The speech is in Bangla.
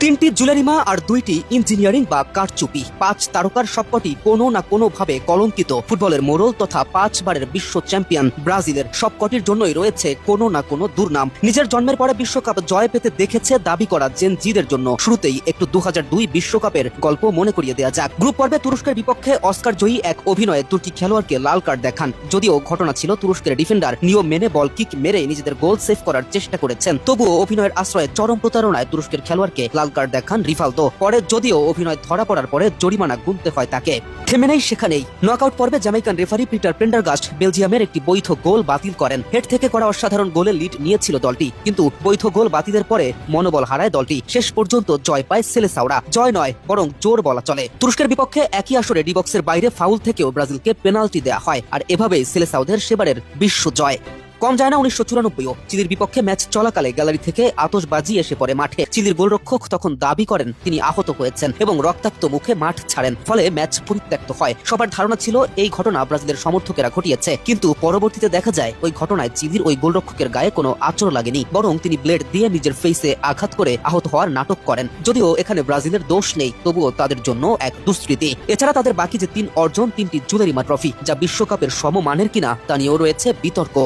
তিনটি জুয়েলারিমা আর দুইটি ইঞ্জিনিয়ারিং বা কারচুপি, 5 তারকার সবকটি কোনো না কোনোভাবে কলঙ্কিত। ফুটবলের মোড়ল তথা 5 বারের বিশ্ব চ্যাম্পিয়ন ব্রাজিলের সবকটির জন্যই রয়েছে কোনো না কোনো দুর্নাম। নিজের জন্মের পরে বিশ্বকাপ জয় পেতে দেখেছে দাবি করা জেন জিদের জন্য শুরুতেই একটু 2002 বিশ্বকাপের গল্প মনে করিয়ে দেওয়া যাক। গ্রুপ পর্বে তুরস্কের বিপক্ষে অস্কার জয়ী এক অভিনয়ে তুর্কি খেলোয়াড়কে লাল কার্ড দেখান। যদিও ঘটনা ছিল তুরস্কের ডিফেন্ডার নিয়ম মেনে বল কিক মেরে নিজেদের গোল সেভ করার চেষ্টা করেছেন, তবুও অভিনয়ের আশ্রয়ে চরম প্রতারণায় তুরস্কের খেলোয়াড়কে লাল কার্ড দেখান রিভালদো। পরে যদিও অভিনয় ধরা পড়ার পরে জরিমানা গুনতে হয় তাকে। থেমে নেই সেখানেই। নকআউট পর্বে জ্যামাইকান রেফারি পিটার প্রেন্ডারগাস্ট বেলজিয়ামের একটি বৈধ গোল বাতিল করেন। হেড থেকে করা অসাধারণ গোলে লিড নিয়েছিল দলটি, কিন্তু বৈধ গোল বাতিলের পরে মনোবল হারায় দলটি। শেষ পর্যন্ত জয় পায় সেলেসাওরা। জয় নয় বরং জোর বলা চলে। তুরস্কের বিপক্ষে একই আসরে ডি বক্সের বাইরে ফাউল থেকেও ব্রাজিলকে পেনাল্টি দেয়া হয়, আর এভাবেই সেলেসাওদের সেবারের বিশ্ব জয়। কম যায় না 1994ও চিলির বিপক্ষে ম্যাচ চলাকালে গ্যালারি থেকে আতশবাজি এসে পড়ে মাঠে। চিলির গোলরক্ষক তখন দাবি করেন তিনি আহত হয়েছেন এবং রক্তাক্ত মুখে মাঠ ছাড়েন, ফলে ম্যাচ পরিত্যক্ত হয়। সবার ধারণা ছিল এই ঘটনা ব্রাজিলের সমর্থকেরা ঘটিয়েছে, কিন্তু পরবর্তীতে দেখা যায় ওই ঘটনায় চিলির ওই গোলরক্ষকের গায়ে কোনো আঁচড় লাগেনি, বরং তিনি ব্লেড দিয়ে নিজের ফেসে আঘাত করে আহত হওয়ার নাটক করেন। যদিও এখানে ব্রাজিলের দোষ নেই, তবুও তাদের জন্য এক দুষ্কৃতি। এছাড়া তাদের বাকি যে 3 অর্জন, 3টি জুয়েলারিমা ট্রফি, যা বিশ্বকাপের সমমানের কিনা তা নিয়েও রয়েছে বিতর্ক।